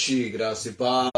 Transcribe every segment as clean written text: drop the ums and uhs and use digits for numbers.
noite, graça e paz.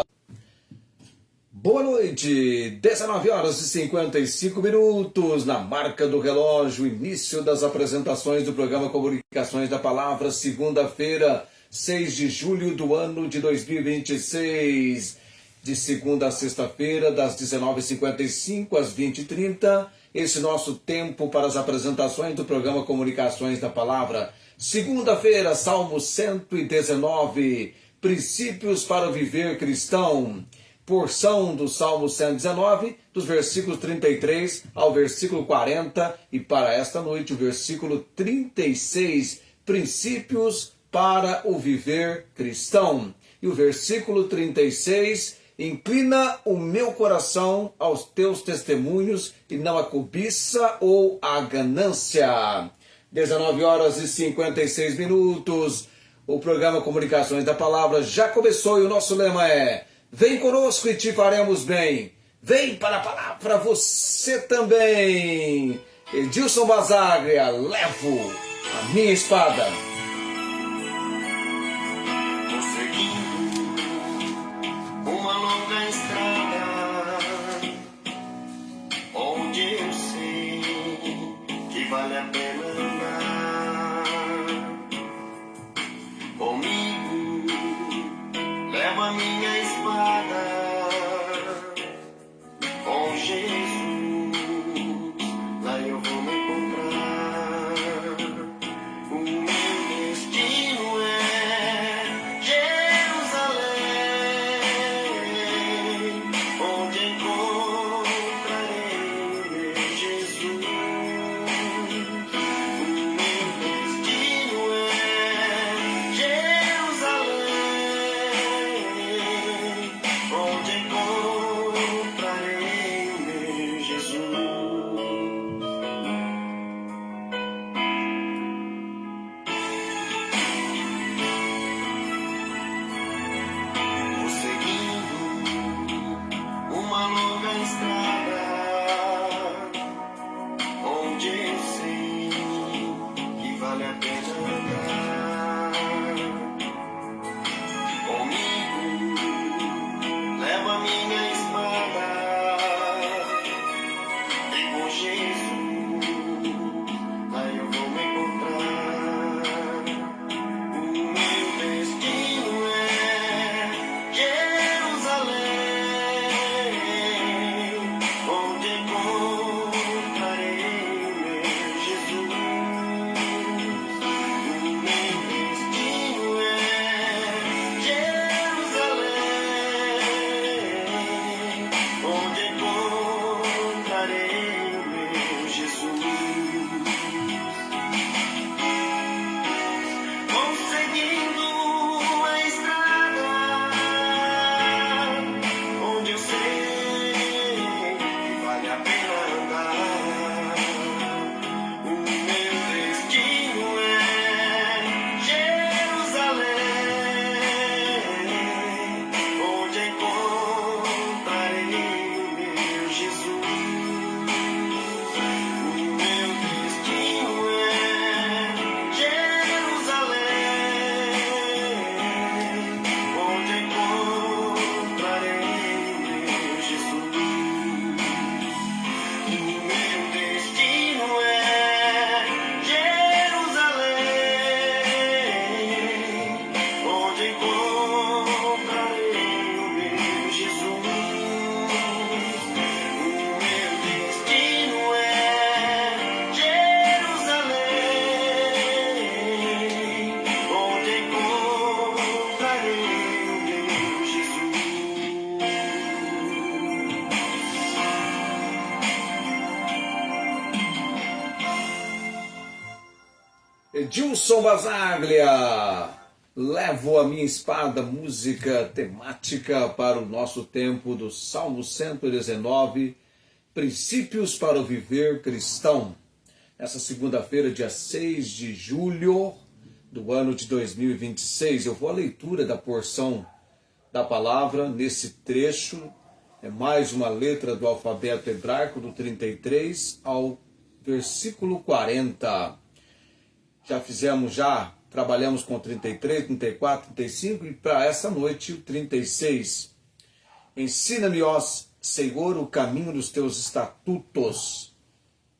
Boa noite, 19 horas e 55 minutos, na marca do relógio, início das apresentações do programa Comunicações da Palavra, segunda-feira, 6 de julho do ano de 2026, de segunda a sexta-feira, das 19h55 às 20h30, esse nosso tempo para as apresentações do programa Comunicações da Palavra. Segunda-feira, Salmo 119, princípios para o viver cristão. Porção do Salmo 119, dos versículos 33 ao versículo 40, e para esta noite o versículo 36, princípios para o viver cristão. E o versículo 36, inclina o meu coração aos teus testemunhos e não a cobiça ou a ganância. 19 horas e 56 minutos, o programa Comunicações da Palavra já começou e o nosso lema é: vem conosco e te faremos bem. Vem para a palavra você também. Edilson Basaglia, levo a minha espada. Tô seguindo uma longa estrada, onde eu sei que vale a pena andar. Comigo, leva a minha espada, com Jesus, lá eu vou me encontrar. O meu destino é Jerusalém, onde encontrarei meu Jesus. O meu destino é Jerusalém, onde encontrarei meu Jesus. Vou seguindo uma longa estrada, onde eu sei que vale a pena andar. Comigo, leva a minha espada, e com Jesus, lá eu vou me encontrar. O meu destino é Jerusalém, onde encontrarei meu Jesus. O meu destino é Jerusalém, onde encontrarei meu Jesus. Vou seguindo a estrada, onde eu sei que vale a pena andar. O meu destino é Jerusalém, onde encontrarei meu Jesus. O meu destino é Jerusalém, onde encontrarei meu Jesus. O meu destino é Jerusalém, onde encontrarei meu Jesus. O meu destino é Jerusalém, onde encontrarei meu Jesus. Edilson Basaglia, levo a minha espada, música temática para o nosso tempo do Salmo 119, princípios para o viver cristão. Essa segunda-feira, dia 6 de julho do ano de 2026, eu vou à leitura da porção da palavra nesse trecho. É mais uma letra do alfabeto hebraico, do 33 ao versículo 40. Já fizemos trabalhamos com 33, 34, 35 e para essa noite o 36. Ensina-me, ó Senhor, o caminho dos teus estatutos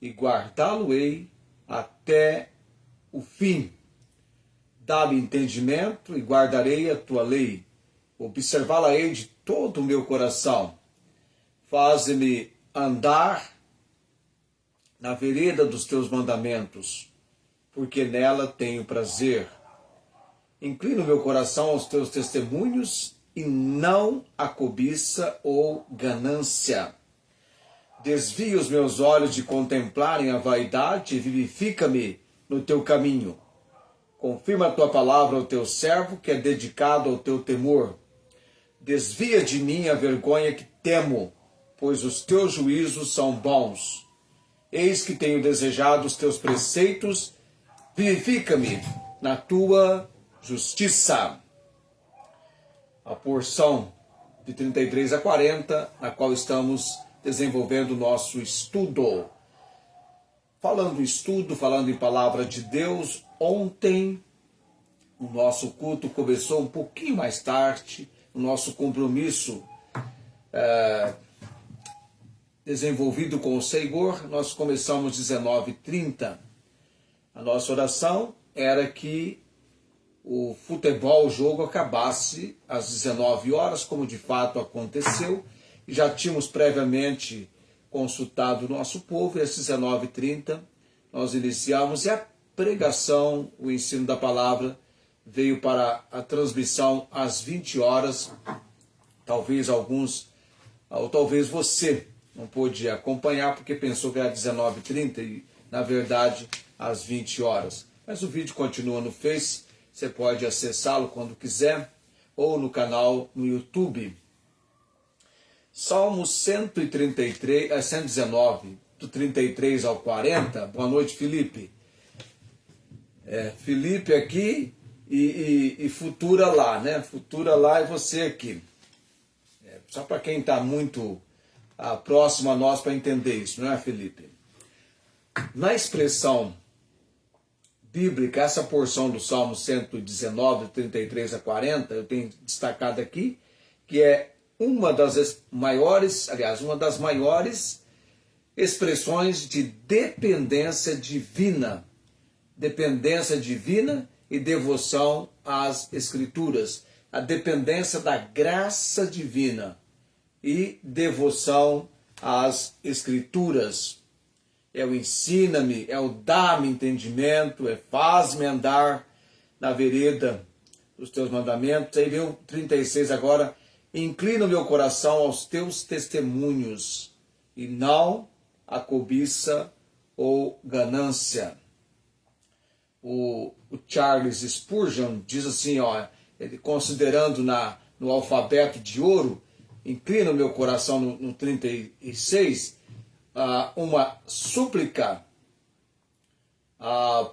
e guardá-lo-ei até o fim. Dá-me entendimento e guardarei a tua lei. Observá-la-ei de todo o meu coração. Faze-me andar na vereda dos teus mandamentos, porque nela tenho prazer. Inclina o meu coração aos teus testemunhos e não a cobiça ou ganância. Desvia os meus olhos de contemplarem a vaidade e vivifica-me no teu caminho. Confirma a tua palavra ao teu servo, que é dedicado ao teu temor. Desvia de mim a vergonha que temo, pois os teus juízos são bons. Eis que tenho desejado os teus preceitos, vivifica-me na tua justiça. A porção de 33 a 40, na qual estamos desenvolvendo o nosso estudo. Falando em palavra de Deus, ontem o nosso culto começou um pouquinho mais tarde, o nosso compromisso desenvolvido com o Senhor, nós começamos 19h30. A nossa oração era que o futebol, o jogo acabasse às 19 horas, como de fato aconteceu, e já tínhamos previamente consultado o nosso povo, e às 19h30 nós iniciamos, e a pregação, o ensino da palavra, veio para a transmissão às 20 horas, talvez alguns, ou talvez você não pôde acompanhar, porque pensou que era 19h30, e na verdade às 20 horas. Mas o vídeo continua no Face, você pode acessá-lo quando quiser, ou no canal no YouTube. Salmo 119, do 33 ao 40. Boa noite, Felipe. Felipe aqui e Futura lá, né? Futura lá e você aqui. Só para quem está muito próximo a nós para entender isso, não é, Felipe? Na expressão bíblica, essa porção do Salmo 119, 33 a 40, eu tenho destacado aqui, que é uma das maiores expressões de dependência divina e devoção às Escrituras, a dependência da graça divina e devoção às Escrituras. É o ensina-me, é o dá-me entendimento, é faz-me andar na vereda dos teus mandamentos. Aí vem o 36 agora, inclina o meu coração aos teus testemunhos e não a cobiça ou ganância. O Charles Spurgeon diz assim, ele considerando no alfabeto de ouro, inclina o meu coração no 36, uma súplica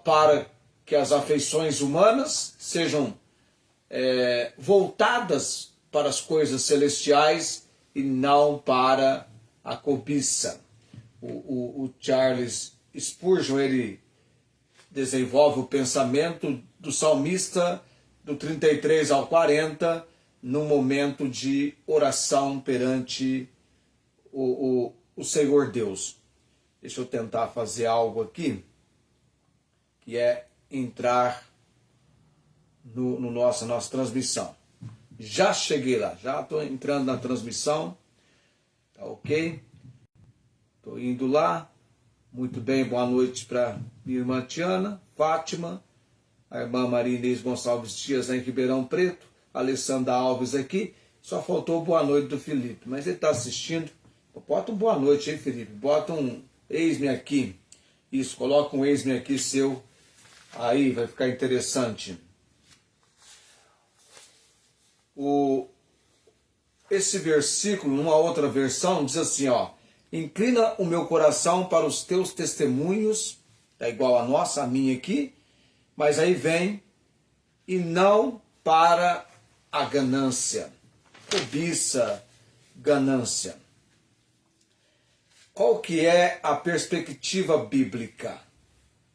para que as afeições humanas sejam voltadas para as coisas celestiais e não para a cobiça. O Charles Spurgeon, ele desenvolve o pensamento do salmista do 33 ao 40 num momento de oração perante o Senhor Deus. Deixa eu tentar fazer algo aqui, que é entrar no nossa transmissão. Já cheguei lá, já estou entrando na transmissão, tá ok? Estou indo lá. Muito bem, boa noite para minha irmã Tiana, Fátima, a irmã Maria Inês Gonçalves Dias lá em Ribeirão Preto, a Alessandra Alves aqui. Só faltou boa noite do Felipe, mas ele está assistindo. Bota um boa noite, hein, Felipe? Bota um eis-me aqui. Isso, coloca um eis-me aqui seu. Aí vai ficar interessante. Esse versículo, numa outra versão, diz assim, inclina o meu coração para os teus testemunhos, é igual a nossa, a minha aqui, mas aí vem, e não para a ganância, cobiça, ganância. Qual que é a perspectiva bíblica?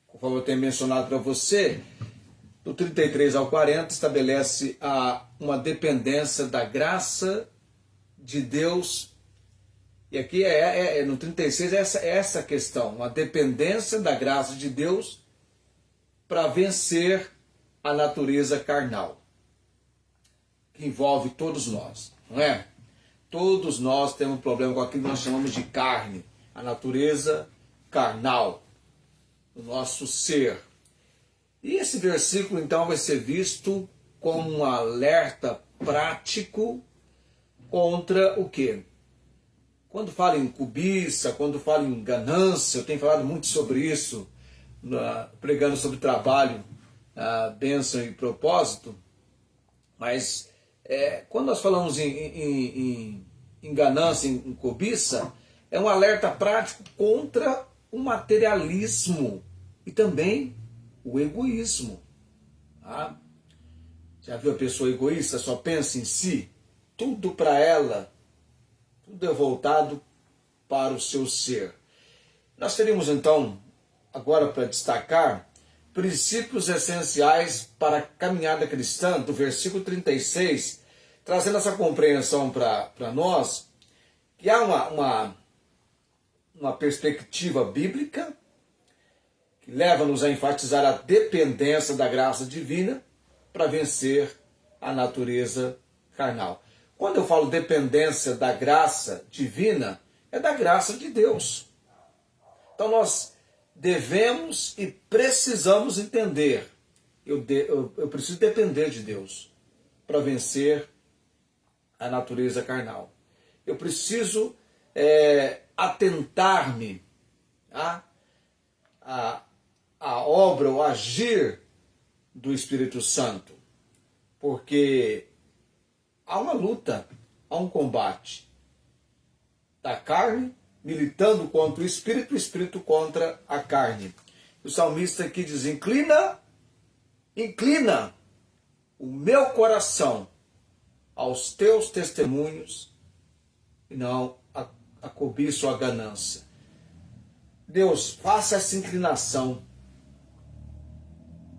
Conforme eu tenho mencionado para você, do 33 ao 40 estabelece uma dependência da graça de Deus. E aqui no 36 essa questão, uma dependência da graça de Deus para vencer a natureza carnal, que envolve todos nós, não é? Todos nós temos um problema com aquilo que nós chamamos de carne, a natureza carnal, o nosso ser. E esse versículo então vai ser visto como um alerta prático contra o quê? Quando fala em cobiça, quando fala em ganância, eu tenho falado muito sobre isso, pregando sobre trabalho, bênção e propósito, mas quando nós falamos em ganância, em cobiça, é um alerta prático contra o materialismo e também o egoísmo. Tá? Já viu a pessoa egoísta? Só pensa em si, tudo para ela, tudo é voltado para o seu ser. Nós teríamos então, agora para destacar, princípios essenciais para a caminhada cristã, do versículo 36, trazendo essa compreensão para nós, que há uma perspectiva bíblica, que leva-nos a enfatizar a dependência da graça divina para vencer a natureza carnal. Quando eu falo dependência da graça divina, é da graça de Deus. Então nós devemos e precisamos entender, eu preciso depender de Deus para vencer a natureza carnal. Eu preciso atentar-me à obra, o agir do Espírito Santo, porque há uma luta, há um combate da carne militando contra o espírito contra a carne. O salmista aqui diz: inclina o meu coração aos teus testemunhos e não a cobiça ou a ganância. Deus, faça essa inclinação.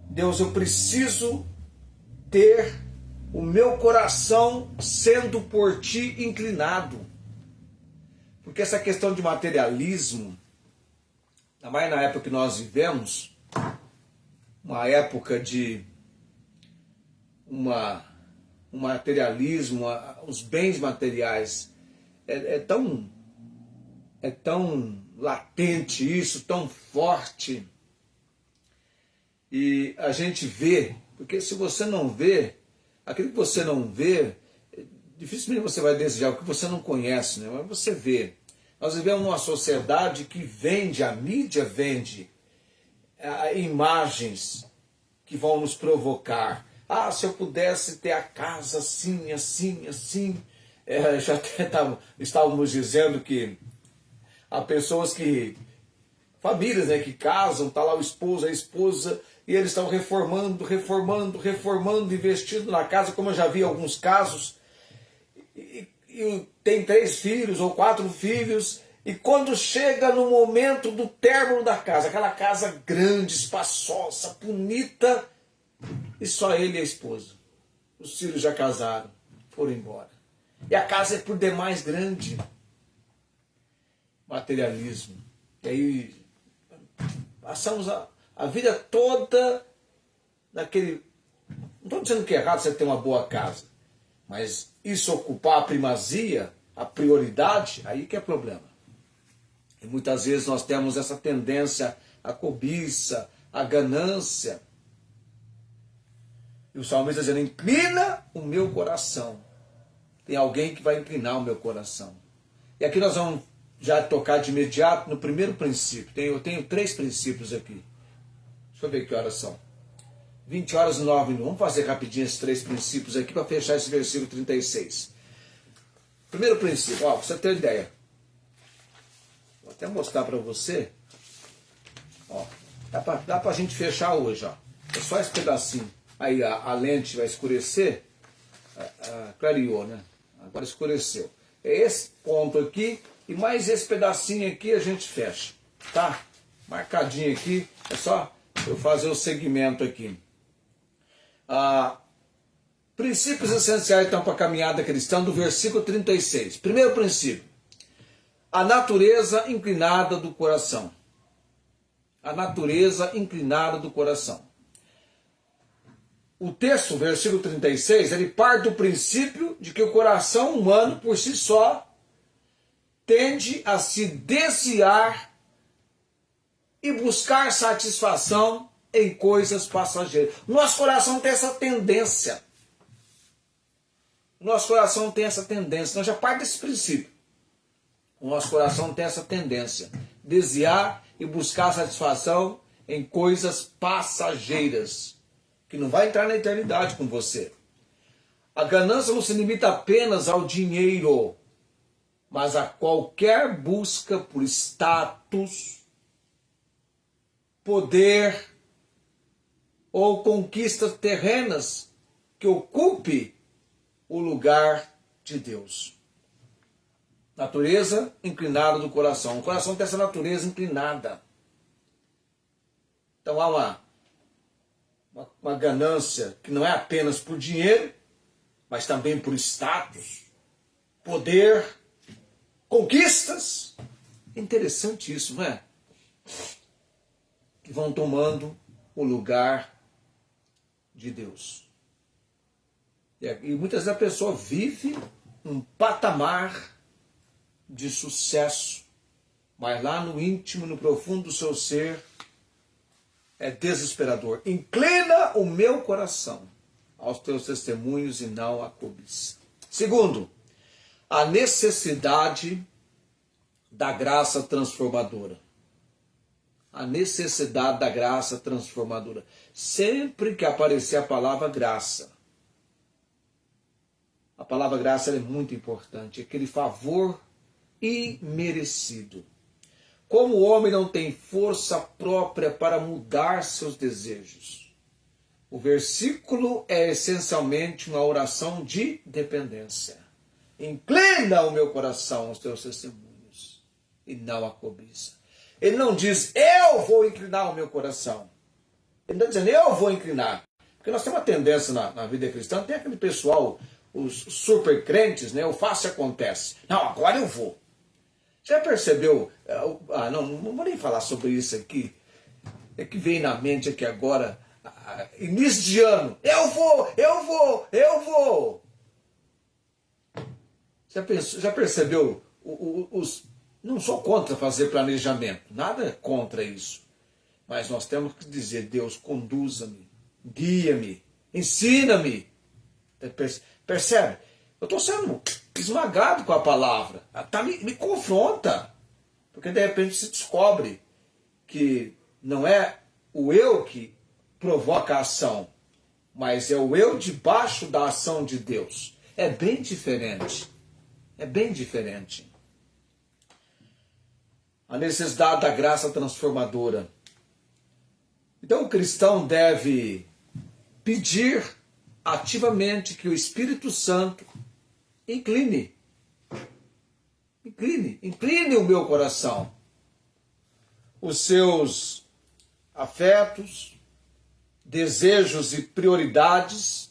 Deus, eu preciso ter o meu coração sendo por ti inclinado. Porque essa questão de materialismo, ainda mais na época que nós vivemos, uma época de um materialismo, os bens materiais, é tão latente isso, tão forte. E a gente vê, porque se você não vê, aquilo que você não vê, dificilmente você vai desejar o que você não conhece, né? Mas você vê. Nós vivemos numa sociedade que vende, a mídia vende imagens que vão nos provocar. Se eu pudesse ter a casa assim, assim, assim. Já até estávamos dizendo que há pessoas famílias, né, que casam, está lá o esposo, a esposa, e eles estão reformando, investindo na casa, como eu já vi alguns casos. E tem 3 filhos ou 4 filhos, e quando chega no momento do término da casa, aquela casa grande, espaçosa, bonita, e só ele e a esposa. Os filhos já casaram, foram embora. E a casa é por demais grande. Materialismo. E aí passamos a vida toda naquele... Não estou dizendo que é errado você ter uma boa casa, mas isso ocupar a primazia, a prioridade, aí que é problema. E muitas vezes nós temos essa tendência à cobiça, à ganância. E o salmista dizendo: inclina o meu coração. Tem alguém que vai inclinar o meu coração. E aqui nós vamos já tocar de imediato no primeiro princípio. Eu tenho 3 princípios aqui. Deixa eu ver que horas são. 20h09. Vamos fazer rapidinho esses 3 princípios aqui para fechar esse versículo 36. Primeiro princípio, para você ter ideia. Vou até mostrar para você. Dá para a gente fechar hoje. É só esse pedacinho. Aí a lente vai escurecer. Clareou, né? Agora escureceu. É esse ponto aqui e mais esse pedacinho aqui a gente fecha. Tá? Marcadinho aqui. É só eu fazer o segmento aqui. Princípios essenciais então para a caminhada cristã do versículo 36. Primeiro princípio, a natureza inclinada do coração. A natureza inclinada do coração. O texto, versículo 36, ele parte do princípio de que o coração humano, por si só, tende a se desviar e buscar satisfação em coisas passageiras. Nosso coração tem essa tendência. Nosso coração tem essa tendência. Então já parte desse princípio. O nosso coração tem essa tendência. Desviar e buscar satisfação em coisas passageiras. Que não vai entrar na eternidade com você. A ganância não se limita apenas ao dinheiro, mas a qualquer busca por status, poder ou conquistas terrenas que ocupe o lugar de Deus. Natureza inclinada do coração. O coração tem essa natureza inclinada. Então há uma ganância que não é apenas por dinheiro, mas também por status, poder, conquistas. Interessante isso, não é? Que vão tomando o lugar de Deus. E muitas vezes a pessoa vive um patamar de sucesso, mas lá no íntimo, no profundo do seu ser, é desesperador. Inclina o meu coração aos teus testemunhos e não à cobiça. Segundo, a necessidade da graça transformadora. A necessidade da graça transformadora. Sempre que aparecer a palavra graça, a palavra graça é muito importante. Aquele favor imerecido. Como o homem não tem força própria para mudar seus desejos, o versículo é essencialmente uma oração de dependência. Inclina o meu coração aos teus testemunhos e não a cobiça. Ele não diz, eu vou inclinar o meu coração. Ele está dizendo, eu vou inclinar. Porque nós temos uma tendência na vida cristã, tem aquele pessoal, os super crentes, né? O faço e acontece. Não, agora eu vou. Já percebeu? Não vou nem falar sobre isso aqui. É que vem na mente aqui agora, início de ano. Eu vou. Já percebeu? Não sou contra fazer planejamento. Nada contra isso. Mas nós temos que dizer, Deus, conduza-me, guia-me, ensina-me. Percebe? Eu estou sendo esmagado com a palavra. Me confronta. Porque de repente se descobre que não é o eu que provoca a ação, mas é o eu debaixo da ação de Deus. É bem diferente. É bem diferente. A necessidade da graça transformadora. Então o cristão deve pedir ativamente que o Espírito Santo incline o meu coração, os seus afetos, desejos e prioridades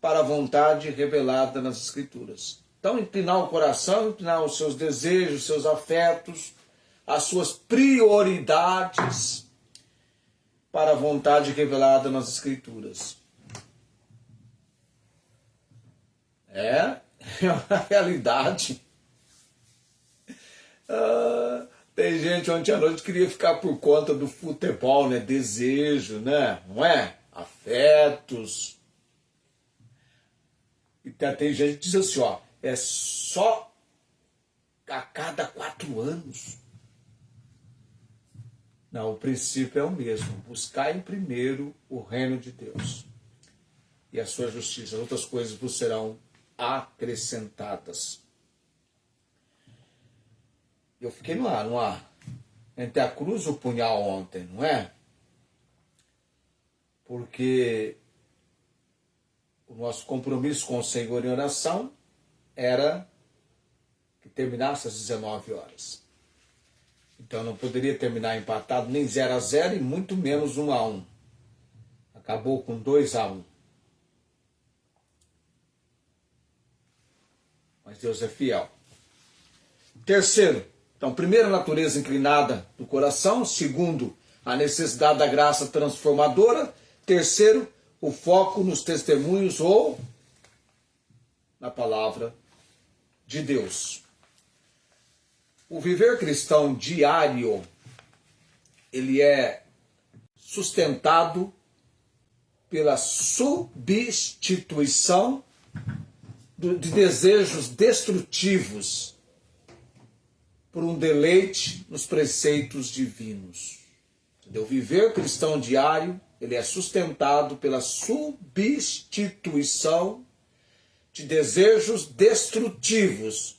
para a vontade revelada nas Escrituras. Então, inclinar o coração, inclinar os seus desejos, os seus afetos, as suas prioridades para a vontade revelada nas Escrituras. É uma realidade. Tem gente ontem à noite que queria ficar por conta do futebol, né? Desejo, né? Não é? Afetos. E tem gente que diz assim, ó, é só a cada 4 anos. Não, o princípio é o mesmo. Buscar em primeiro o reino de Deus e a sua justiça. As outras coisas vos serão acrescentadas. Eu fiquei no ar, entre a cruz e o punhal ontem, não é? Porque o nosso compromisso com o Senhor em oração era que terminasse às 19 horas. Então não poderia terminar empatado nem 0-0 e muito menos 1-1. Acabou com 2-1. Mas Deus é fiel. Terceiro, então, primeiro, a natureza inclinada do coração. Segundo, a necessidade da graça transformadora. Terceiro, o foco nos testemunhos ou na palavra de Deus. O viver cristão diário, ele é sustentado pela substituição de desejos destrutivos por um deleite nos preceitos divinos. Entendeu? Viver cristão diário, ele é sustentado pela substituição de desejos destrutivos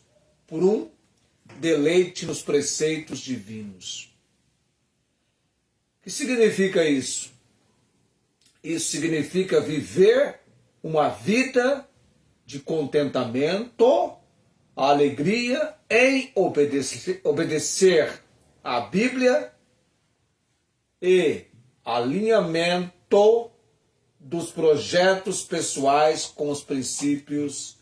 por um deleite nos preceitos divinos. O que significa isso? Isso significa viver uma vida de contentamento, alegria em obedecer à Bíblia e alinhamento dos projetos pessoais com os princípios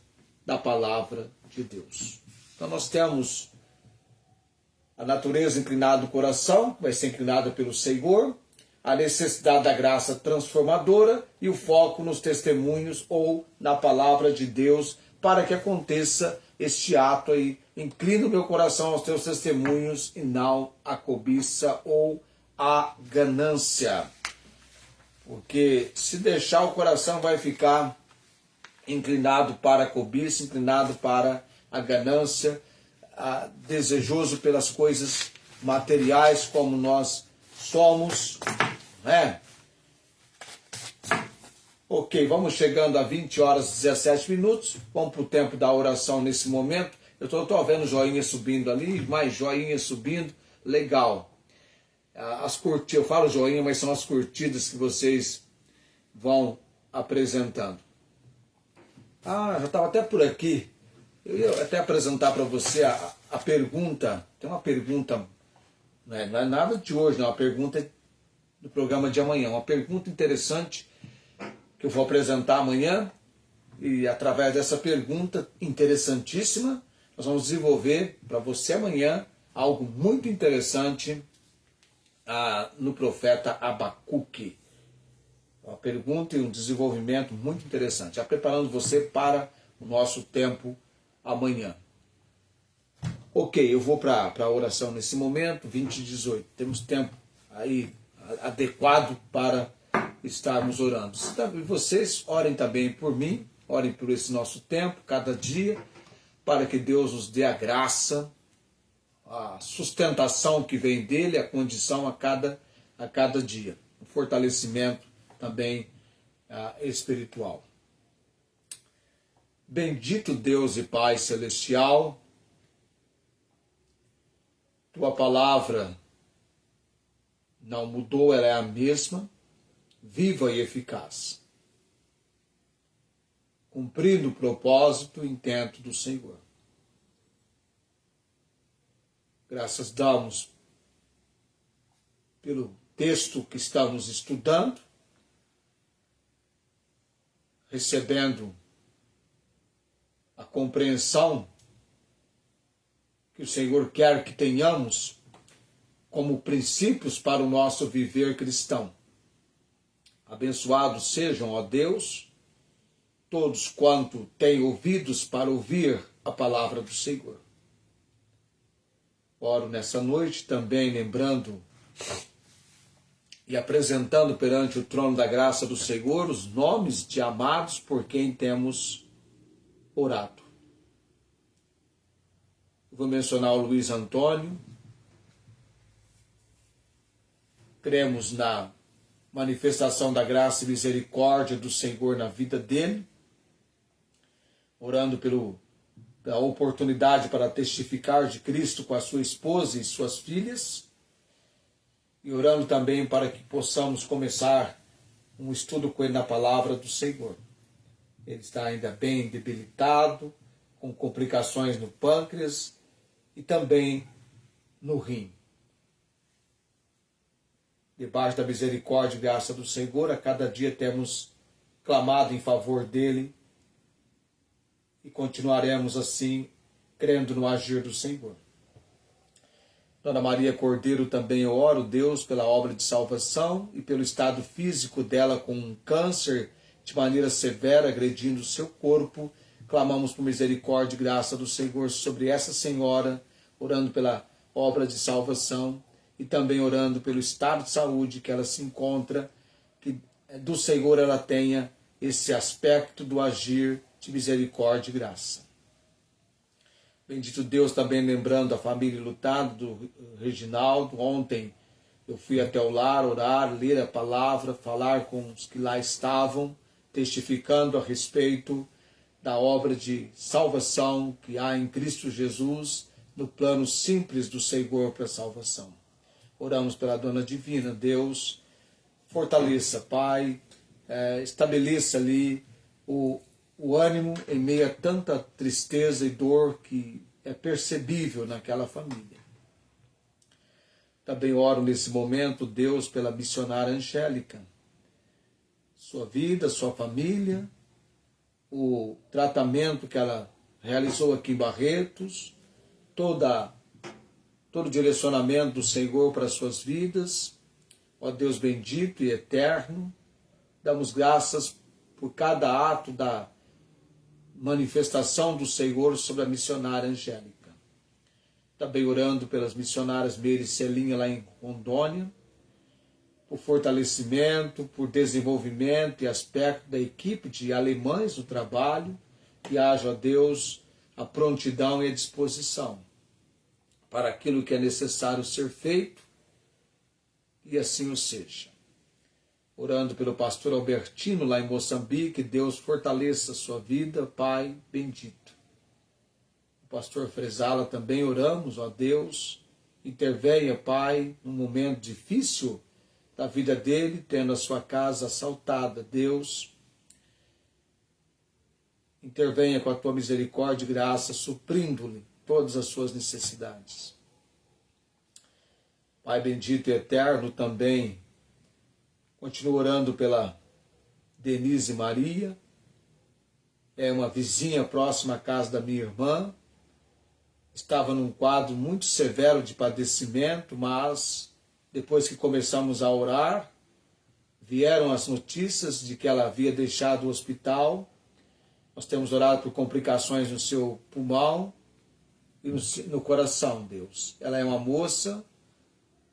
da palavra de Deus. Então nós temos a natureza inclinada do coração, que vai ser inclinada pelo Senhor, a necessidade da graça transformadora e o foco nos testemunhos ou na palavra de Deus para que aconteça este ato aí. Inclina o meu coração aos teus testemunhos e não a cobiça ou a ganância. Porque se deixar, o coração vai ficar inclinado para a cobiça, inclinado para a ganância, desejoso pelas coisas materiais como nós somos, né? Ok, vamos chegando a 20 horas e 17 minutos. Vamos para o tempo da oração nesse momento. Eu estou vendo joinha subindo ali, mais joinha subindo. Legal. As curtidas, eu falo joinha, mas são as curtidas que vocês vão apresentando. Já estava até por aqui. Eu ia até apresentar para você a pergunta. Tem uma pergunta, não é nada de hoje, não. É uma pergunta do programa de amanhã. Uma pergunta interessante que eu vou apresentar amanhã. E através dessa pergunta interessantíssima, nós vamos desenvolver para você amanhã algo muito interessante no profeta Abacuque. Uma pergunta e um desenvolvimento muito interessante. Já preparando você para o nosso tempo amanhã. Ok, eu vou para a oração nesse momento, 20:18. Temos tempo aí adequado para estarmos orando. E vocês orem também por mim, orem por esse nosso tempo, cada dia, para que Deus nos dê a graça, a sustentação que vem dele, a condição a cada dia. O fortalecimento também espiritual. Bendito Deus e Pai Celestial, Tua palavra não mudou, ela é a mesma, viva e eficaz, cumprindo o propósito e intento do Senhor. Graças damos pelo texto que estamos estudando, recebendo a compreensão que o Senhor quer que tenhamos como princípios para o nosso viver cristão. Abençoados sejam, ó Deus, todos quanto têm ouvidos para ouvir a palavra do Senhor. Oro nessa noite também lembrando e apresentando perante o trono da graça do Senhor os nomes de amados por quem temos orado. Vou mencionar o Luiz Antônio. Cremos na manifestação da graça e misericórdia do Senhor na vida dele, orando pela oportunidade para testificar de Cristo com a sua esposa e suas filhas, e orando também para que possamos começar um estudo com ele na palavra do Senhor. Ele está ainda bem debilitado, com complicações no pâncreas e também no rim. debaixo da misericórdia e graça do Senhor. A cada dia temos clamado em favor dele e continuaremos assim, crendo no agir do Senhor. Dona Maria Cordeiro também eu oro, Deus, pela obra de salvação e pelo estado físico dela com um câncer de maneira severa, agredindo o seu corpo. Clamamos por misericórdia e graça do Senhor sobre essa senhora, orando pela obra de salvação e também orando pelo estado de saúde que ela se encontra, que do Senhor ela tenha esse aspecto do agir de misericórdia e graça. Bendito Deus, também lembrando a família lutada do Reginaldo. Ontem eu fui até o lar orar, ler a palavra, falar com os que lá estavam, testificando a respeito da obra de salvação que há em Cristo Jesus, no plano simples do Senhor para a salvação. Oramos pela Dona Divina. Deus, fortaleça, Pai, estabeleça ali o ânimo em meio a tanta tristeza e dor que é percebível naquela família. Também oro nesse momento, Deus, pela missionária Angélica. Sua vida, sua família, o tratamento que ela realizou aqui em Barretos, todo o direcionamento do Senhor para as suas vidas. Ó Deus bendito e eterno, damos graças por cada ato da manifestação do Senhor sobre a missionária Angélica. Também orando pelas missionárias Meire e Celinha lá em Rondônia, por fortalecimento, por desenvolvimento e aspecto da equipe de alemães do trabalho, que haja, Deus, a prontidão e a disposição para aquilo que é necessário ser feito, e assim o seja. Orando pelo pastor Albertino lá em Moçambique, Deus fortaleça a sua vida, Pai bendito. O pastor Fresala também oramos, ó Deus, intervenha, Pai, num momento difícil da vida dele, tendo a sua casa assaltada. Deus, intervenha com a tua misericórdia e graça, suprindo-lhe todas as suas necessidades. Pai bendito e eterno, também continuo orando pela Denise Maria, é uma vizinha próxima à casa da minha irmã, estava num quadro muito severo de padecimento, mas depois que começamos a orar, vieram as notícias de que ela havia deixado o hospital. Nós temos orado por complicações no seu pulmão e no coração, Deus. Ela é uma moça,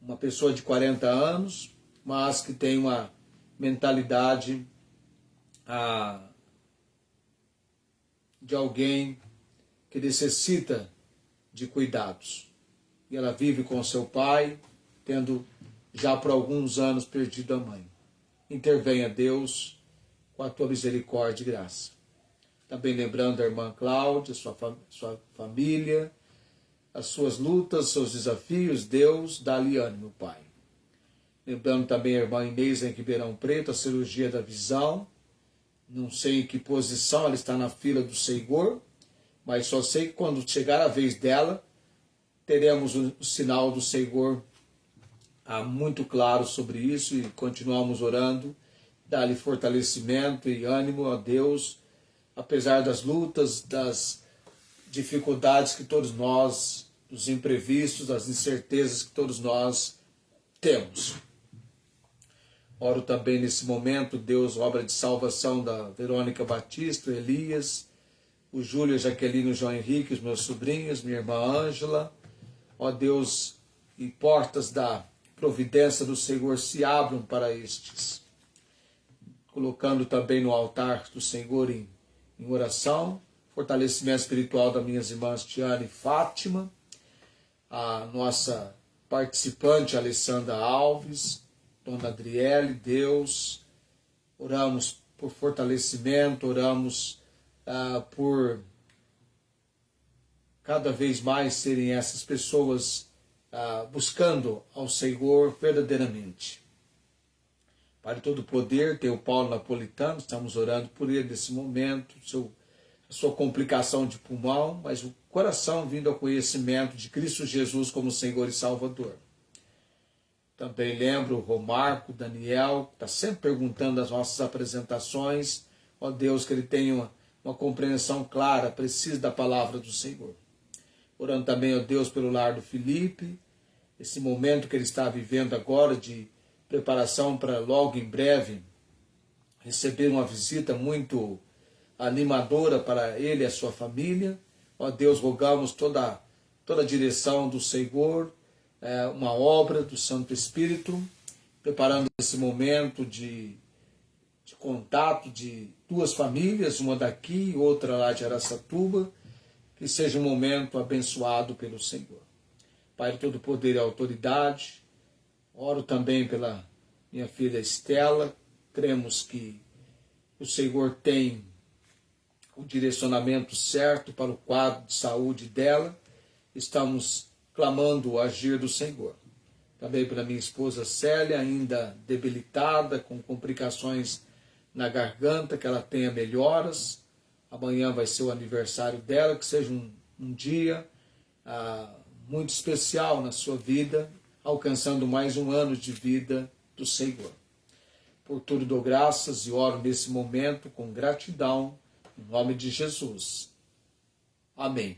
uma pessoa de 40 anos, mas que tem uma mentalidade de alguém que necessita de cuidados. E ela vive com seu pai, tendo já por alguns anos perdido a mãe. Intervenha, Deus, com a tua misericórdia e graça. Também lembrando a irmã Cláudia, sua família, as suas lutas, seus desafios, Deus, dá-lhe ânimo, Pai. Lembrando também a irmã Inês em Ribeirão Preto, a cirurgia da visão. Não sei em que posição ela está na fila do Senhor, mas só sei que quando chegar a vez dela, teremos o sinal do Senhor muito claro sobre isso e continuamos orando. Dá-lhe fortalecimento e ânimo a Deus, apesar das lutas, das dificuldades que todos nós, dos imprevistos, das incertezas que todos nós temos. Oro também nesse momento, Deus, obra de salvação da Verônica Batista, Elias, o Júlio, a Jaqueline, o João Henrique, os meus sobrinhos, minha irmã Ângela. Ó Deus, e portas da providência do Senhor se abram para estes. Colocando também no altar do Senhor em oração, fortalecimento espiritual das minhas irmãs Tiana e Fátima, a nossa participante Alessandra Alves, Dona Adriele, Deus, oramos por fortalecimento, oramos por cada vez mais serem essas pessoas buscando ao Senhor verdadeiramente. Pai todo poder, tem o Paulo Napolitano, estamos orando por ele nesse momento, a sua complicação de pulmão, mas o coração vindo ao conhecimento de Cristo Jesus como Senhor e Salvador. Também lembro o Romarco, Daniel, que está sempre perguntando as nossas apresentações. Ó Deus, que ele tenha uma compreensão clara, precisa da palavra do Senhor. Orando também, ó Deus, pelo lar do Felipe, esse momento que ele está vivendo agora de preparação para logo em breve receber uma visita muito animadora para ele e a sua família. Ó Deus, rogamos toda a direção do Senhor, uma obra do Santo Espírito, preparando esse momento de contato de duas famílias, uma daqui e outra lá de Araçatuba, que seja um momento abençoado pelo Senhor. Pai de todo poder e autoridade, oro também pela minha filha Estela, cremos que o Senhor tem o direcionamento certo para o quadro de saúde dela, estamos clamando o agir do Senhor. Também pela minha esposa Célia, ainda debilitada, com complicações na garganta, que ela tenha melhoras. Amanhã vai ser o aniversário dela, que seja um dia muito especial na sua vida, alcançando mais um ano de vida do Senhor. Por tudo dou graças e oro nesse momento com gratidão, em nome de Jesus. Amém.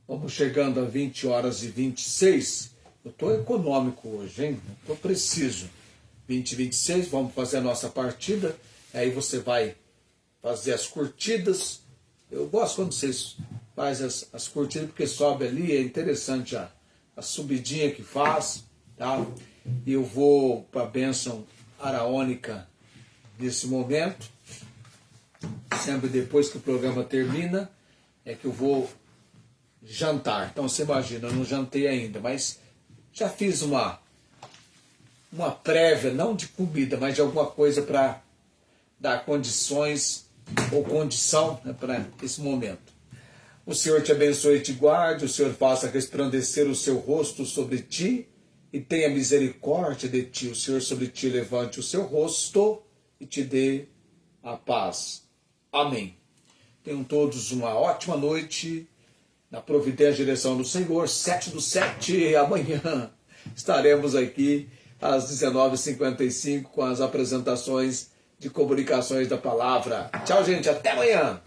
Vamos chegando a 20h26. Eu estou econômico hoje, hein? Estou preciso. 20h26, vamos fazer a nossa partida. Aí você vai fazer as curtidas. Eu gosto quando vocês fazem as curtidas, porque sobe ali, é interessante a subidinha que faz. Tá? E eu vou para a bênção araônica nesse momento. Sempre depois que o programa termina, é que eu vou jantar. Então você imagina, eu não jantei ainda, mas já fiz uma prévia, não de comida, mas de alguma coisa para dar condições ou condição, né, para esse momento. O Senhor te abençoe e te guarde, o Senhor faça resplandecer o seu rosto sobre ti e tenha misericórdia de ti. O Senhor sobre ti levante o seu rosto e te dê a paz. Amém. Tenham todos uma ótima noite. Na providência e direção do Senhor, 7/7, amanhã estaremos aqui às 19h55 com as apresentações de comunicações da palavra. Tchau, gente, até amanhã!